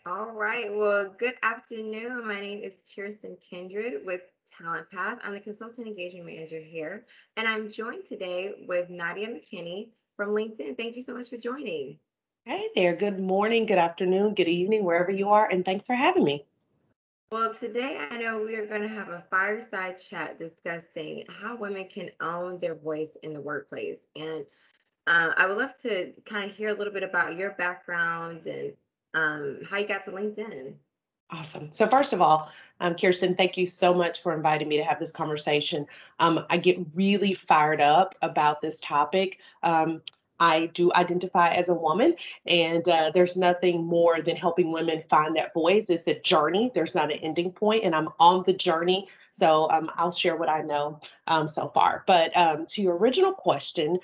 All right. Well, good afternoon. My name is Kiersten Kindred with Talent Path. I'm the consultant engagement manager here, and I'm joined today with Nadia McKinney from LinkedIn. Thank you so much for joining. Hey there. Good morning, good afternoon, good evening, wherever you are, and thanks for having me. Well, today I know we are going to have a fireside chat discussing how women can own their voice in the workplace. And I would love to kind of hear a little bit about your background and how you got to LinkedIn. Awesome. So, first of all, Kirsten, thank you so much for inviting me to have this conversation. I get really fired up about this topic. I do identify as a woman, and there's nothing more than helping women find that voice. It's a journey, there's not an ending point, and I'm on the journey. So, I'll share what I know so far. But to your original question,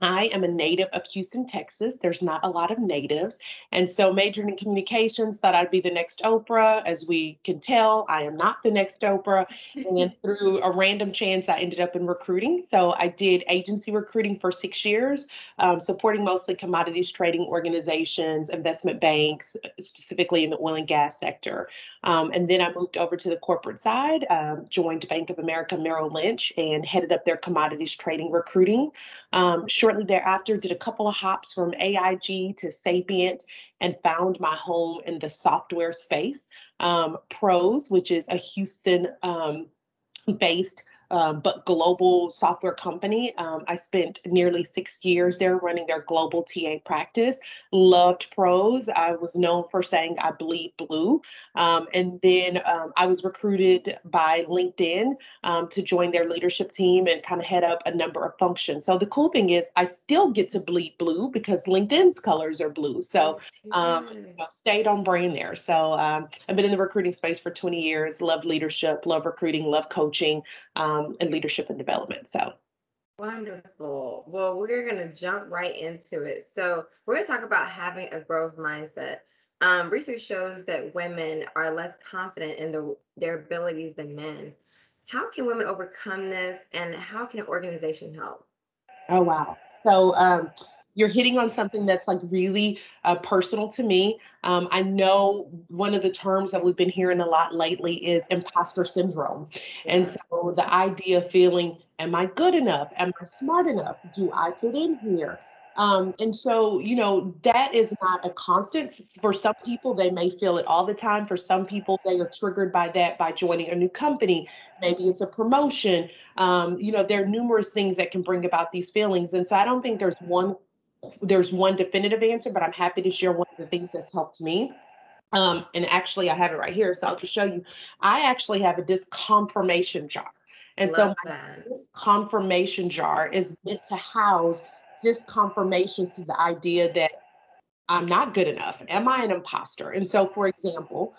I am a native of Houston, Texas. There's not a lot of natives. And so majored in communications, thought I'd be the next Oprah. As we can tell, I am not the next Oprah. And through a random chance, I ended up in recruiting. So I did agency recruiting for 6 years, supporting mostly commodities trading organizations, investment banks, specifically in the oil and gas sector. And then I moved over to the corporate side, joined Bank of America Merrill Lynch, and headed up their commodities trading recruiting. Shortly thereafter, did a couple of hops from AIG to Sapient and found my home in the software space. Pros, which is a Houston based but global software company. I spent nearly 6 years there running their global TA practice. Loved pros. I was known for saying I bleed blue. And then I was recruited by LinkedIn to join their leadership team and kind of head up a number of functions. So the cool thing is I still get to bleed blue because LinkedIn's colors are blue. So stayed on brand there. So I've been in the recruiting space for 20 years. Love leadership, love recruiting, love coaching, and leadership and development. So Wonderful. Well, we're going to jump right into it. So, we're going to talk about having a growth mindset. Research shows that women are less confident in their abilities than men. How can women overcome this, and how can an organization help? oh, wow. So you're hitting on something that's like really personal to me. I know one of the terms that we've been hearing a lot lately is imposter syndrome. And Yeah. so the idea of feeling, am I good enough? Am I smart enough? Do I fit in here? And so, that is not a constant. For some people, they may feel it all the time. For some people, they are triggered by that by joining a new company. Maybe it's a promotion. There are numerous things that can bring about these feelings. And so I don't think there's one definitive answer, but I'm happy to share one of the things that's helped me. And actually, I have it right here, so I'll just show you. I actually have a disc confirmation jar. And so Love my that. disc confirmation jar is meant to house disc confirmations to the idea that I'm not good enough. Am I an imposter? And so, for example,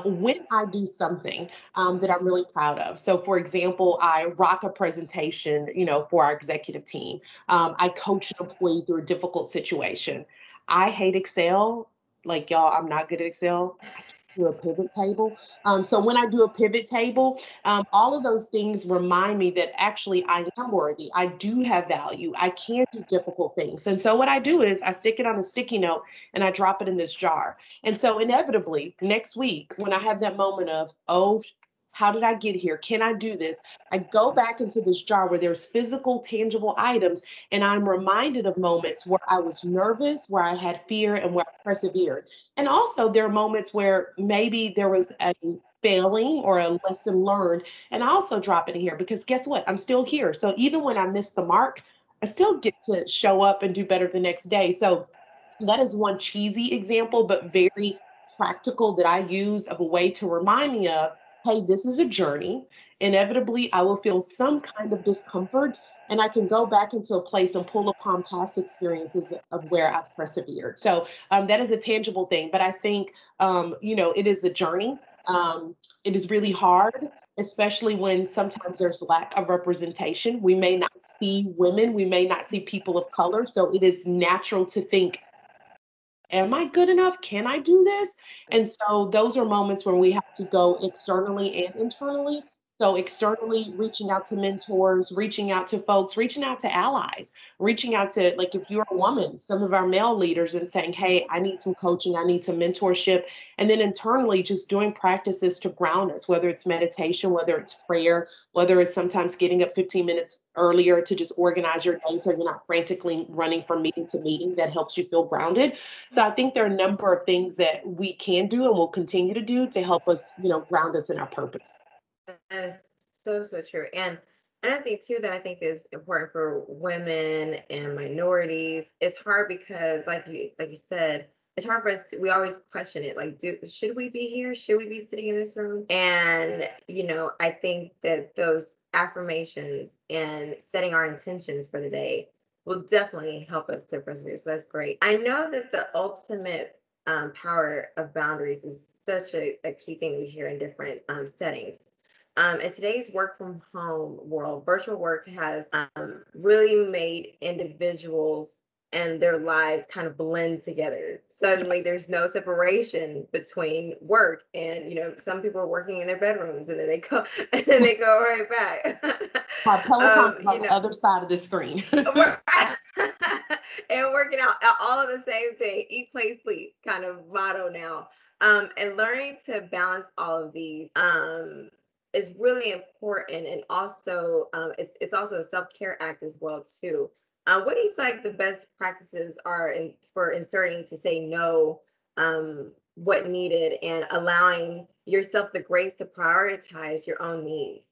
when I do something that I'm really proud of, so for example, I rock a presentation, for our executive team. I coach an employee through a difficult situation. I hate Excel. Like y'all, I'm not good at Excel. I can't do a pivot table. So when I do a pivot table, all of those things remind me that actually I am worthy. I do have value. I can do difficult things. And so what I do is I stick it on a sticky note and I drop it in this jar. And so inevitably next week, when I have that moment of, oh, how did I get here? Can I do this? I go back into this jar where there's physical, tangible items, and I'm reminded of moments where I was nervous, where I had fear, and where I persevered. And also, there are moments where maybe there was a failing or a lesson learned, and I also drop it in here because guess what? I'm still here. So even when I miss the mark, I still get to show up and do better the next day. So that is one cheesy example, but very practical that I use of a way to remind me of, hey, this is a journey. Inevitably, I will feel some kind of discomfort, and I can go back into a place and pull upon past experiences of where I've persevered. So that is a tangible thing. But I think, it is a journey. It is really hard, especially when sometimes there's lack of representation. We may not see women, we may not see people of color. So it is natural to think, am I good enough? Can I do this? And so those are moments when we have to go externally and internally So externally reaching out to mentors, reaching out to folks, reaching out to allies, reaching out to, like, if you're a woman, some of our male leaders, and saying, hey, I need some coaching, I need some mentorship. And then internally just doing practices to ground us, whether it's meditation, whether it's prayer, whether it's sometimes getting up 15 minutes earlier to just organize your day so you're not frantically running from meeting to meeting. That helps you feel grounded. So I think there are a number of things that we can do and will continue to do to help us, ground us in our purpose. That is so, so true. And another thing too that I think is important for women and minorities, it's hard because like you said, it's hard for us we always question it. Like, should we be here? Should we be sitting in this room? And I think that those affirmations and setting our intentions for the day will definitely help us to persevere. So that's great. I know that the ultimate power of boundaries is such a key thing we hear in different settings. In today's work from home world, virtual work has really made individuals and their lives kind of blend together. Suddenly, Yes. there's no separation between work and some people are working in their bedrooms and then they go and then they go right back. My Peloton is on You the know, other side of the screen. we're and working out all of the same thing, eat, play, sleep kind of motto now. And learning to balance all of these is really important, and also it's also a self-care act as well too. What do you feel like the best practices are for inserting to say no, what needed, and allowing yourself the grace to prioritize your own needs?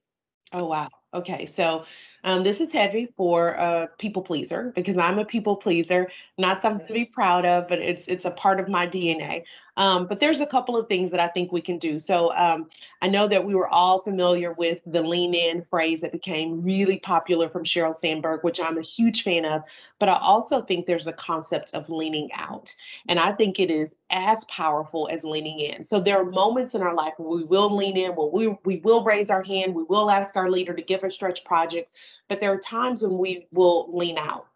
Oh, wow. Okay. So this is heavy for a people pleaser because I'm a people pleaser, not something to be proud of, but it's a part of my DNA. But there's a couple of things that I think we can do. So I know that we were all familiar with the lean in phrase that became really popular from Sheryl Sandberg, which I'm a huge fan of. But I also think there's a concept of leaning out. And I think it is as powerful as leaning in. So there are moments in our life where we will lean in, where we will raise our hand, we will ask our leader to give us stretch projects, but there are times when we will lean out.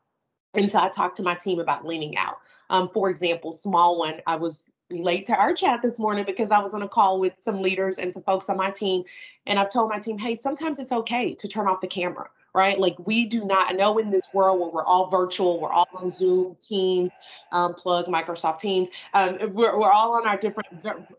And so I talked to my team about leaning out. For example, small one, I was late to our chat this morning because I was on a call with some leaders and some folks on my team. And I've told my team, hey, sometimes it's okay to turn off the camera, right? Like, we do not, I know in this world where we're all virtual, we're all on Zoom, Teams, plug Microsoft Teams, we're all on our different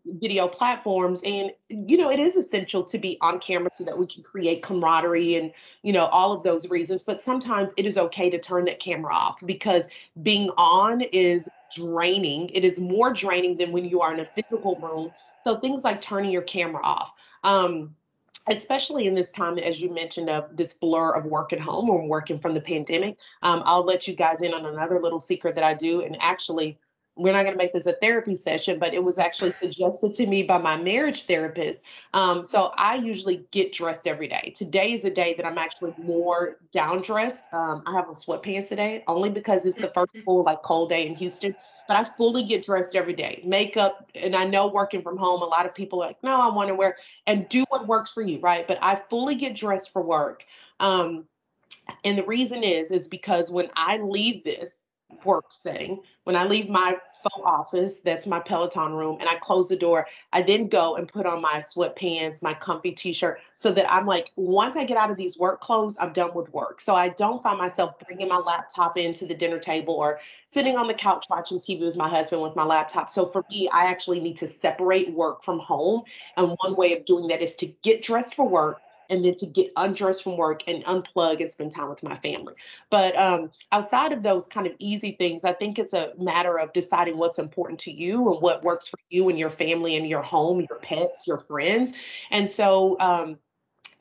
video platforms. And, it is essential to be on camera so that we can create camaraderie and, all of those reasons. But sometimes it is okay to turn that camera off because being on is draining. It is more draining than when you are in a physical room. So things like turning your camera off. Especially in this time, as you mentioned, of this blur of work at home or working from the pandemic. I'll let you guys in on another little secret that I do. And actually, we're not going to make this a therapy session, but it was actually suggested to me by my marriage therapist. So I usually get dressed every day. Today is a day that I'm actually more down dressed. I have on sweatpants today only because it's the first full like cold day in Houston. But I fully get dressed every day, makeup, and I know working from home, a lot of people are like, no, I want to wear and do what works for you, right? But I fully get dressed for work. Um, and the reason is because when I leave this work setting, when I leave my faux office, that's my Peloton room, and I close the door, I then go and put on my sweatpants, my comfy t-shirt, so that I'm like, once I get out of these work clothes, I'm done with work. So I don't find myself bringing my laptop into the dinner table or sitting on the couch watching TV with my husband with my laptop. So for me, I actually need to separate work from home. And one way of doing that is to get dressed for work and then to get undressed from work and unplug and spend time with my family. But outside of those kind of easy things, I think it's a matter of deciding what's important to you and what works for you and your family and your home, your pets, your friends. And so,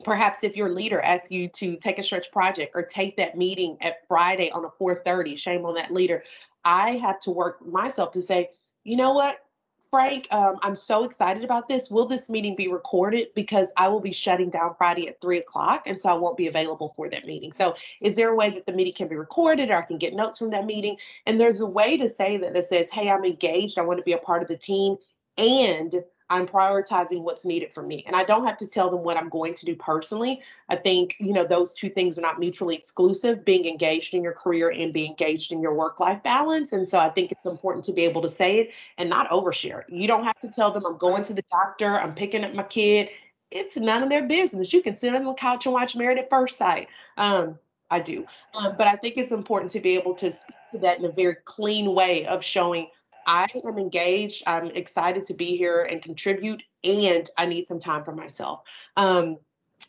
perhaps if your leader asks you to take a stretch project or take that meeting at Friday on a 4:30, shame on that leader. I have to work myself to say, you know what, Frank, I'm so excited about this. Will this meeting be recorded? Because I will be shutting down Friday at 3 o'clock. And so I won't be available for that meeting. So is there a way that the meeting can be recorded or I can get notes from that meeting? And there's a way to say that says, hey, I'm engaged. I want to be a part of the team. And I'm prioritizing what's needed for me. And I don't have to tell them what I'm going to do personally. I think, those two things are not mutually exclusive, being engaged in your career and being engaged in your work-life balance. And so I think it's important to be able to say it and not overshare. You don't have to tell them I'm going to the doctor, I'm picking up my kid. it's none of their business. You can sit on the couch and watch Married at First Sight. Um, I do. But I think it's important to be able to speak to that in a very clean way of showing I am engaged, I'm excited to be here and contribute, and I need some time for myself. Um,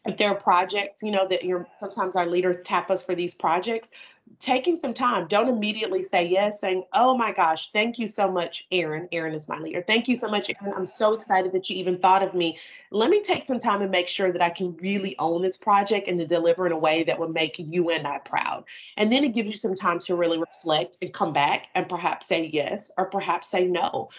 if there are projects, that you're sometimes our leaders tap us for these projects, taking some time, don't immediately say yes, saying, oh my gosh, thank you so much, Aaron. Aaron is my leader. Thank you so much, Aaron. I'm so excited that you even thought of me. Let me take some time and make sure that I can really own this project and to deliver in a way that will make you and I proud. And then it gives you some time to really reflect and come back and perhaps say yes or perhaps say no.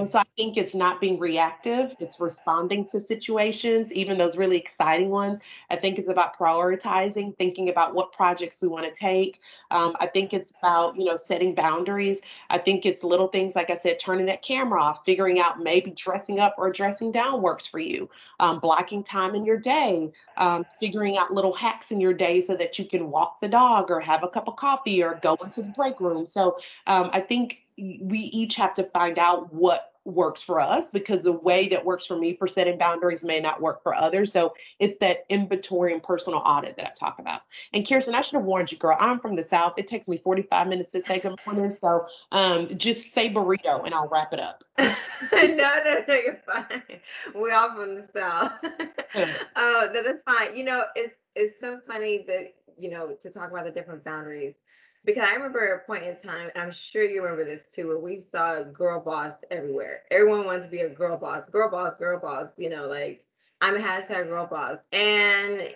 So I think it's not being reactive, it's responding to situations, even those really exciting ones. I think it's about prioritizing, thinking about what projects we want to take. I think it's about, setting boundaries. I think it's little things, like I said, turning that camera off, figuring out maybe dressing up or dressing down works for you, blocking time in your day, figuring out little hacks in your day so that you can walk the dog or have a cup of coffee or go into the break room. So I think we each have to find out what works for us, because the way that works for me for setting boundaries may not work for others. So it's that inventory and personal audit that I talk about. And Kiersten, I should have warned you, girl. I'm from the South. It takes me 45 minutes to say good morning. So just say burrito and I'll wrap it up. No, no, no, you're fine. We all from the South. Yeah. Oh, no, that's fine. It's so funny that, to talk about the different boundaries. Because I remember a point in time, and I'm sure you remember this too, where we saw girl boss everywhere. Everyone wanted to be a girl boss, girl boss, girl boss, like I'm a hashtag girl boss. And,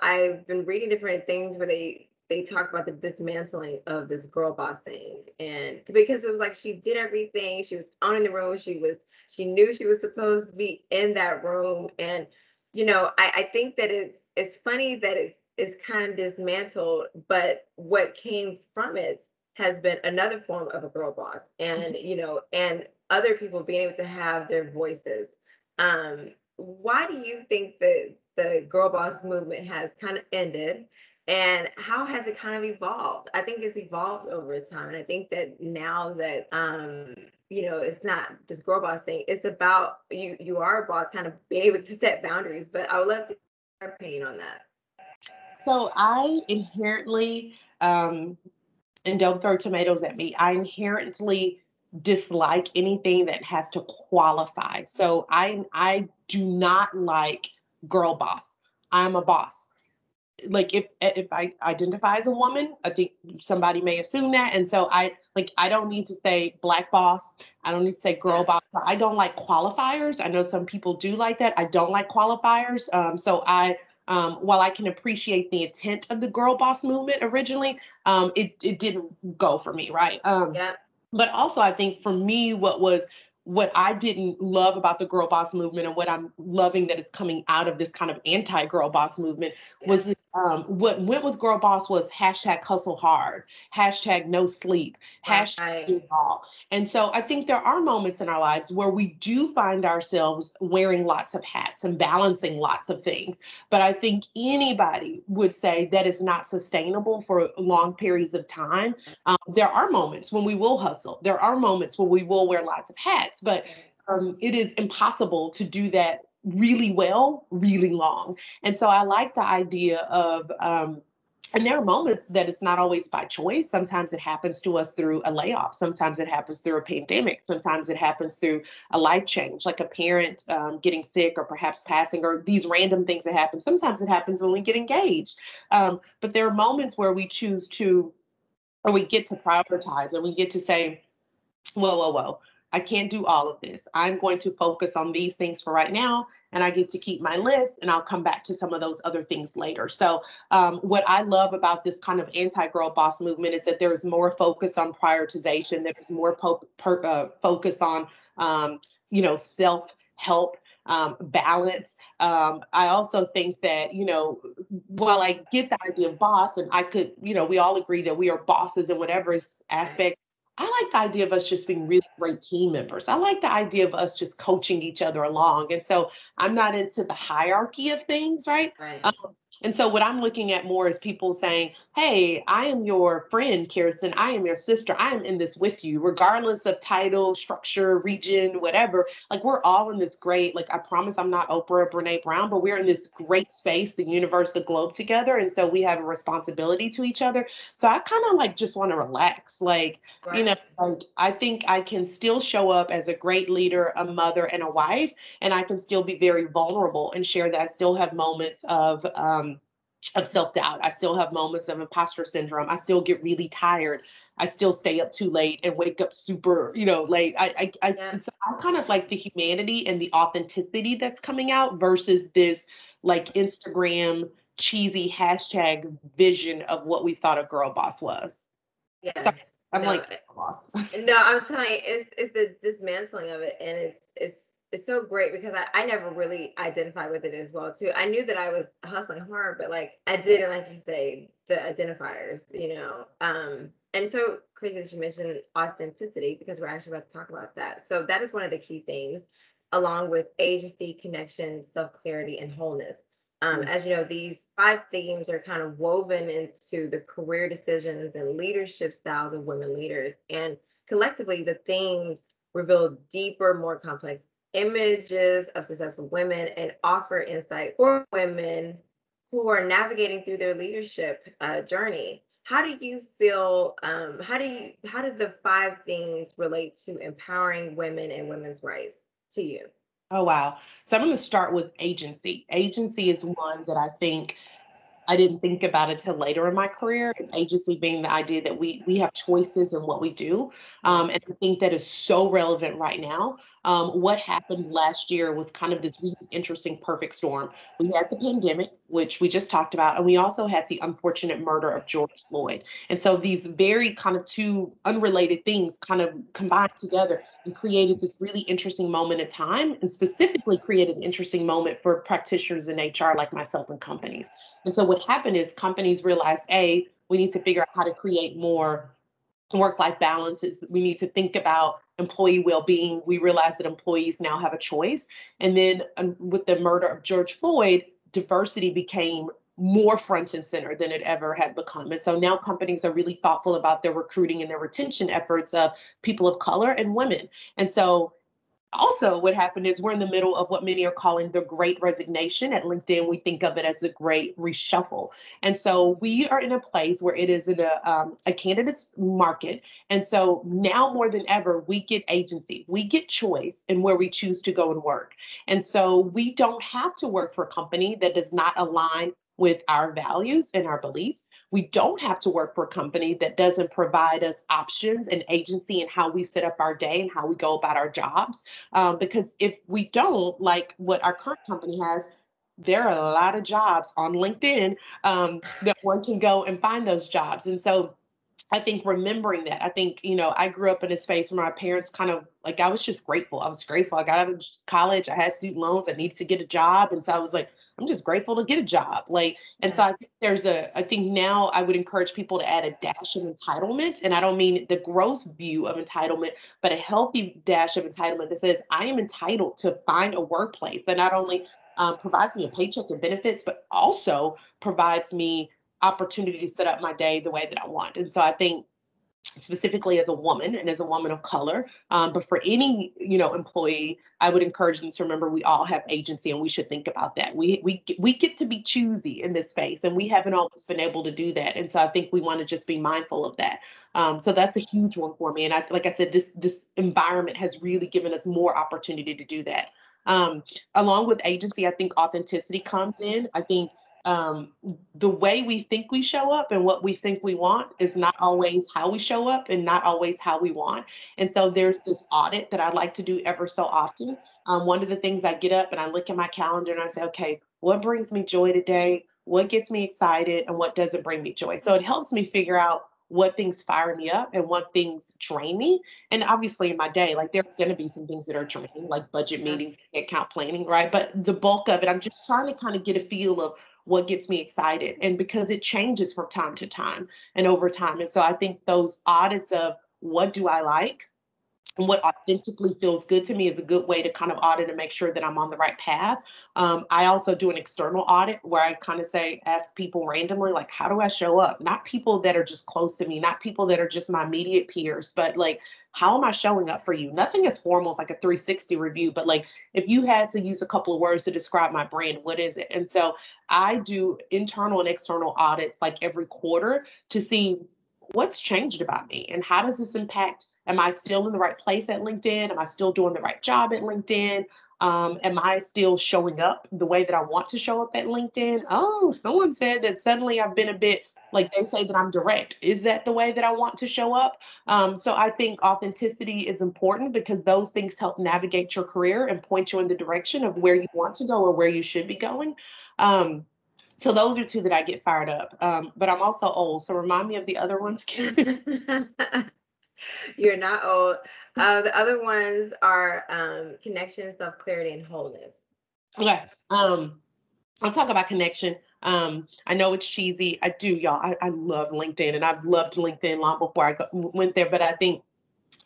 I've been reading different things where they talk about the dismantling of this girl boss thing. And because it was like she did everything, she was owning the room, she knew she was supposed to be in that room. And I think that it's funny that it's kind of dismantled, but what came from it has been another form of a girl boss, and and other people being able to have their voices. Why do you think that the girl boss movement has kind of ended, and how has it kind of evolved? I think it's evolved over time, and I think that now that it's not this girl boss thing. It's about you are a boss, kind of being able to set boundaries. But I would love to hear your opinion on that. So I inherently, and don't throw tomatoes at me, I inherently dislike anything that has to qualify. So I do not like girl boss. I'm a boss. Like if I identify as a woman, I think somebody may assume that. And so I don't need to say black boss. I don't need to say girl Yeah. boss. I don't like qualifiers. I know some people do like that. I don't like qualifiers. So while I can appreciate the intent of the girl boss movement originally, it didn't go for me, right? Yeah. But also I think for me, what I didn't love about the girl boss movement and what I'm loving that is coming out of this kind of anti-girl boss movement Yeah. was this, what went with girl boss was hashtag hustle hard, hashtag no sleep, hashtag do Right. it all. And so I think there are moments in our lives where we do find ourselves wearing lots of hats and balancing lots of things. But I think anybody would say that is not sustainable for long periods of time. There are moments when we will hustle. There are moments when we will wear lots of hats, but it is impossible to do that really well, really long. And so I like the idea of, and there are moments that it's not always by choice. Sometimes it happens to us through a layoff. Sometimes it happens through a pandemic. Sometimes it happens through a life change, like a parent getting sick or perhaps passing, or these random things that happen. Sometimes it happens when we get engaged. But there are moments where we choose to, or we get to prioritize and we get to say, whoa, whoa, whoa, I can't do all of this. I'm going to focus on these things for right now, and I get to keep my list, and I'll come back to some of those other things later. So, what I love about this kind of anti-girl boss movement is that there's more focus on prioritization. There's more focus on, self-help. Balance. I also think that, while I get the idea of boss, and I could, we all agree that we are bosses in whatever Right. aspect I like the idea of us just being really great team members. I like the idea of us just coaching each other along. And so I'm not into the hierarchy of things, right? Right. Um, and so what I'm looking at more is people saying, hey, I am your friend, Kirsten. I am your sister. I am in this with you, regardless of title, structure, region, whatever. Like we're all in this great, like I promise I'm not Oprah or Brene Brown, but we're in this great space, the universe, the globe together. And so we have a responsibility to each other. So I kind of like just want to relax. Right. Like I think I can still show up as a great leader, a mother, and a wife, and I can still be very vulnerable and share that I still have moments of self doubt. I still have moments of imposter syndrome. I still get really tired. I still stay up too late and wake up super, late. Yeah. And so I kind of like the humanity and the authenticity that's coming out versus this like Instagram cheesy hashtag vision of what we thought a girl boss was. So Yes. I'm No. like, boss. No, I'm telling you, it's the dismantling of it, and it's so great because I never really identified with it as well too. I knew that I was hustling hard, but like I didn't, like you say, the identifiers, and so crazy that you mentioned authenticity because we're actually about to talk about that. So that is one of the key things, along with agency, connection, self clarity, and wholeness. As you know, these five themes are kind of woven into the career decisions and leadership styles of women leaders. And collectively, the themes reveal deeper, more complex images of successful women and offer insight for women who are navigating through their leadership journey. How do you feel? How do the five things relate to empowering women and women's rights to you? Oh, wow. So I'm going to start with agency. Agency is one that I think I didn't think about it till later in my career. And agency being the idea that we have choices in what we do, Right. and I think that is so relevant right now. What happened last year was kind of this really interesting perfect storm. We had the pandemic, which we just talked about, and we also had the unfortunate murder of George Floyd. And so these very kind of two unrelated things kind of combined together and created this really interesting moment in time, and specifically created an interesting moment for practitioners in HR like myself and companies. And so what happened is companies realized, A, we need to figure out how to create more work-life balances. We need to think about employee well-being. We realize that employees now have a choice. And then with the murder of George Floyd, diversity became more front and center than it ever had become. And so now companies are really thoughtful about their recruiting and their retention efforts of people of color and women. And so also what happened is we're in the middle of what many are calling the great resignation. At LinkedIn we think of it as the great reshuffle, and so we are in a place where it is in a candidate's market. And so now more than ever we get agency, we get choice in where we choose to go and work. And so we don't have to work for a company that does not align with our values and our beliefs. We don't have to work for a company that doesn't provide us options and agency in how we set up our day and how we go about our jobs. Because if we don't, like what our current company has, there are a lot of jobs on LinkedIn that one can go and find those jobs. And so I think remembering that, I think, I grew up in a space where my parents kind of like, I was just grateful. I was grateful. I got out of college. I had student loans. I needed to get a job. And so I was like, I'm just grateful to get a job. Like, and so Yeah. I think I think now I would encourage people to add a dash of entitlement. And I don't mean the gross view of entitlement, but a healthy dash of entitlement that says, I am entitled to find a workplace that not only provides me a paycheck and benefits, but also provides me opportunity to set up my day the way that I want. And so I think specifically as a woman and as a woman of color, but for any employee, I would encourage them to remember we all have agency and we should think about that. We get to be choosy in this space, and we haven't always been able to do that. And so I think we want to just be mindful of that. So that's a huge one for me. And like I said, this environment has really given us more opportunity to do that. Um, Along with agency, I think authenticity comes in. I think um, the way we think we show up and what we think we want is not always how we show up and not always how we want. And so there's this audit that I like to do ever so often. One of the things I get up and I look at my calendar and I say, okay, what brings me joy today? What gets me excited and what doesn't bring me joy? So it helps me figure out what things fire me up and what things drain me. And obviously in my day, like there are going to be some things that are draining, like budget Yeah. meetings, account planning, right? But the bulk of it, I'm just trying to kind of get a feel of what gets me excited. And because it changes from time to time and over time. And so I think those audits of what do I like? And what authentically feels good to me is a good way to kind of audit and make sure that I'm on the right path. I also do an external audit where I kind of say, ask people randomly, like, how do I show up? Not people that are just close to me, not people that are just my immediate peers, but like, how am I showing up for you? Nothing as formal as like a 360 review, but like, if you had to use a couple of words to describe my brand, what is it? And so I do internal and external audits like every quarter to see what's changed about me and how does this impact. Am I still in the right place at LinkedIn? Am I still doing the right job at LinkedIn? Am I still showing up the way that I want to show up at LinkedIn? Oh, someone said that suddenly I've been a bit, like they say, that I'm direct. Is that the way that I want to show up? So I think authenticity is important because those things help navigate your career and point you in the direction of where you want to go or where you should be going. Um, so those are two that I get fired up. But I'm also old, so remind me of the other ones. You're not old. The other ones are connection, self clarity, and wholeness. Okay. I'll talk about connection. I know it's cheesy. I do, y'all. I love LinkedIn, and I've loved LinkedIn long before went there. But I think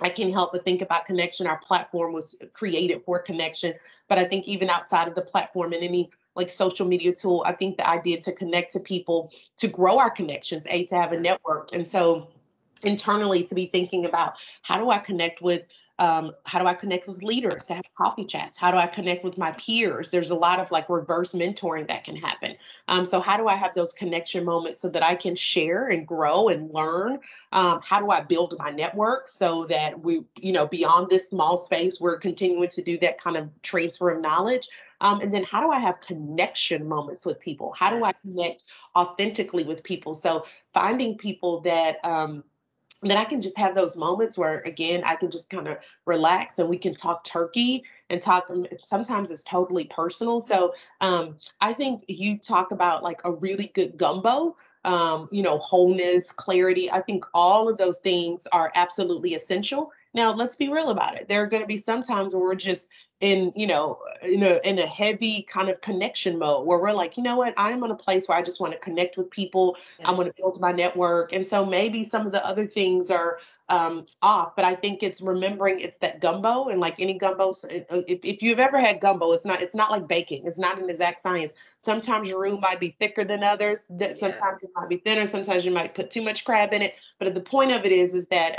I can help but think about connection. Our platform was created for connection, but I think even outside of the platform and any like social media tool, I think the idea to connect to people, to grow our connections, to have a Yeah. network, and so internally to be thinking about how do I connect with how do I connect with leaders to have coffee chats? How do I connect with my peers? There's a lot of like reverse mentoring that can happen. So how do I have those connection moments so that I can share and grow and learn? How do I build my network so that we, beyond this small space, we're continuing to do that kind of transfer of knowledge? And then how do I have connection moments with people? How do Yeah. I connect authentically with people? So finding people that I can just have those moments where, again, I can just kind of relax and we can talk turkey and talk. Sometimes it's totally personal. So I think you talk about like a really good gumbo, wholeness, clarity. I think all of those things are absolutely essential. Now, let's be real about it. There are going to be some times where we're just in a heavy kind of connection mode where we're like, you know what, I am in a place where I just want to connect with people. I Yeah. want to build my network. And so maybe some of the other things are off, but I think it's remembering it's that gumbo and like any gumbo. If you've ever had gumbo, it's not like baking. It's not an exact science. Sometimes your roux might be thicker than others. Yes. Sometimes it might be thinner. Sometimes you might put too much crab in it. But the point of it is that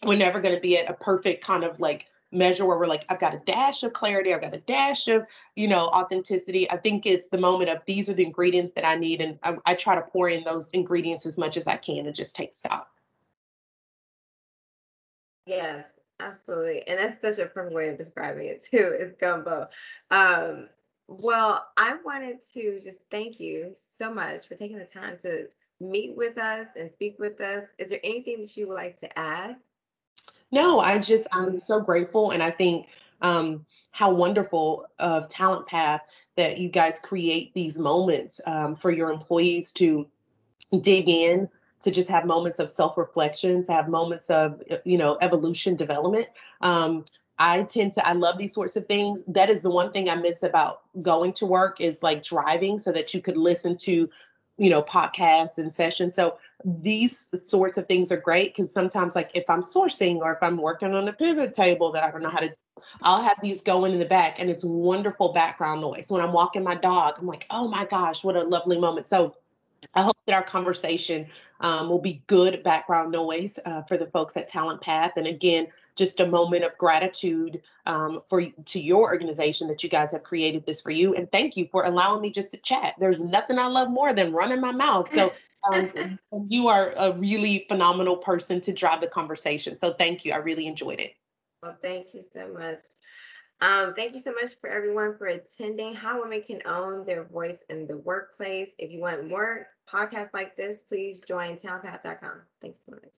we're never going to be at a perfect kind of like measure where we're like, I've got a dash of clarity, I've got a dash of, authenticity. I think it's the moment of these are the ingredients that I need. And I try to pour in those ingredients as much as I can and just take stock. Yes, absolutely. And that's such a perfect way of describing it too. It's gumbo. Um, well, I wanted to just thank you so much for taking the time to meet with us and speak with us. Is there anything that you would like to add? No, I'm so grateful. And I think how wonderful of Talent Path that you guys create these moments for your employees to dig in, to just have moments of self-reflection, to have moments of evolution, development. um, I love these sorts of things. That is the one thing I miss about going to work is like driving so that you could listen to podcasts and sessions. So these sorts of things are great because sometimes like if I'm sourcing or if I'm working on a pivot table that I don't know how to, I'll have these going in the back and it's wonderful background noise. When I'm walking my dog, I'm like, oh my gosh, what a lovely moment. So I hope that our conversation will be good background noise for the folks at Talent Path. And again, just a moment of gratitude to your organization that you guys have created this for you. And thank you for allowing me just to chat. There's nothing I love more than running my mouth. So and you are a really phenomenal person to drive the conversation. So thank you. I really enjoyed it. Well, thank you so much. Thank you so much for everyone for attending How Women Can Own Their Voice in the Workplace. If you want more podcasts like this, please join talentpath.com. Thanks so much.